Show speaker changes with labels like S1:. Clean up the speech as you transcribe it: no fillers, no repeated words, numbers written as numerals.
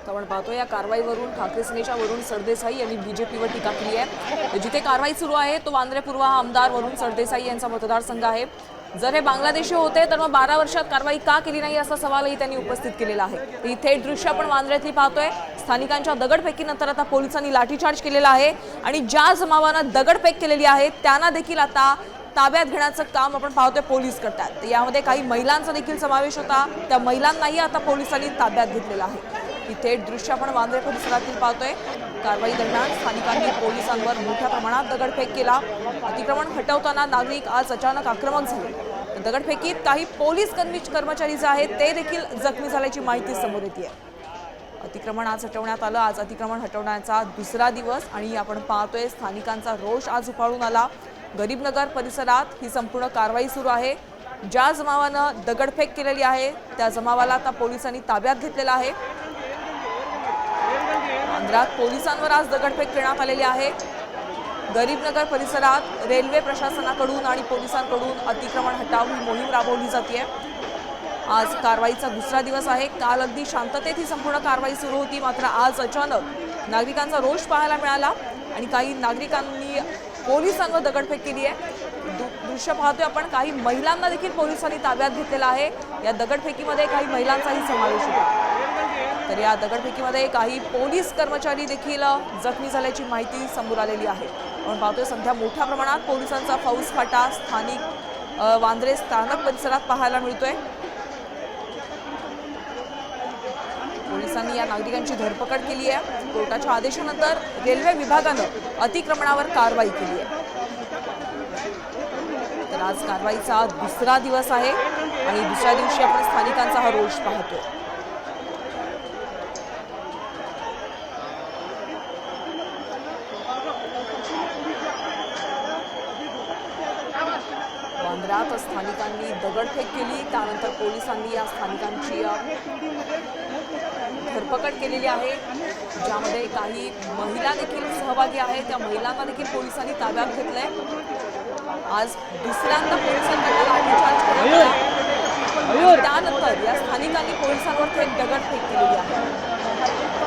S1: आपण पाहतो या कारवाईवरून ठाकरे सेनेच्या वरुण सरदेसाई यांनी बीजेपीवर टीका केली आहे। जिथे कारवाई सुरू आहे तो वांद्रे पूर्व हा आमदार वरुण सरदेसाई यांचा मतदारसंघ आहे। जर हे बांगलादेशी होते तर मग 12 वर्षात कारवाई का केली नाही असा सवालही त्यांनी उपस्थित केलेला आहे। ही थेट दृश्य आपण वांद्र्यातली पाहतोय। स्थानिकांच्या दगडफेकीनंतर आता पोलिसांनी लाठीचार्ज केलेला आहे आणि ज्या जमावानं दगडफेक केलेली आहे त्यांना देखील आता ताब्यात घेण्याचं काम आपण पाहतोय पोलीस करतात। यामध्ये काही महिलांचा देखील समावेश होता। त्या महिलांनाही आता पोलिसांनी ताब्यात घेतलेला आहे। ही थेट दृश्य आपण वांद्रे परिसरातील पाहतोय। कारवाई दरम्यान स्थानिकांनी पोलिसांवर मोठ्या प्रमाणात दगडफेक केला। अतिक्रमण हटवताना नागरिक आज अचानक आक्रमक झाले। दगडफेकीत काही पोलीस कर्मचारी जे आहेत ते देखील जखमी झाल्याची माहिती समोर येते। अतिक्रमण आज हटवण्यात आलं। आज अतिक्रमण हटवण्याचा दुसरा दिवस आणि आपण पाहतोय स्थानिकांचा रोष आज उफाळून आला। गरीबनगर परिसरात ही संपूर्ण कारवाई सुरू आहे। ज्या जमावानं दगडफेक केलेली आहे त्या जमावाला आता पोलिसांनी ताब्यात घेतलेला आहे। वांद्र्यात पोलिसांवर आज दगडफेक करण्यात आलेली आहे। गरीबनगर परिसरात रेल्वे प्रशासनाकडून आणि पोलिसांकडून अतिक्रमण हटाव ही मोहीम राबवली जाते। आज कारवाईचा दुसरा दिवस आहे। काल अगदी शांततेत ही संपूर्ण कारवाई सुरू होती, मात्र आज अचानक नागरिकांचा रोष पाहायला मिळाला आणि काही नागरिकांनी पोलिसांवर दगडफेक केली आहे। दृश्य पाहतोय आपण, काही महिलांना देखील पोलिसांनी ताब्यात घेतलेला आहे। या दगडफेकीमध्ये काही महिलांचाही समावेश होता। तर या दगडफेकीमध्ये काही पोलीस कर्मचारी देखील जखमी झाल्याची माहिती समोर आलेली आहे। आपण पाहतोय सध्या मोठ्या प्रमाणात पोलिसांचा फौजफाटा स्थानिक वांद्रे स्थानक परिसरात पाहायला मिळतोय। पोलिसांनी या नागरिकांची धरपकड केली आहे। कोर्टाच्या आदेशानंतर रेल्वे विभागानं अतिक्रमणावर कारवाई केली आहे। तर आज कारवाईचा दुसरा दिवस आहे आणि दुसऱ्या दिवशी आपण स्थानिकांचा हा रोष पाहतोय। वांद्र्यात स्थानिकांनी दगडफेक केली, त्यानंतर पोलिसांनी या स्थानिकांची धरपकड केलेली आहे। ज्यामध्ये काही महिला देखील सहभागी आहेत। त्या महिलांना देखील पोलिसांनी ताब्यात घेतलंय। आज दुसऱ्यांदा पोलिसांकडून लाठीचार्ज करण्यात आला। त्यानंतर या स्थानिकांनी पोलिसांवर थेट दगडफेक केलेली आहे।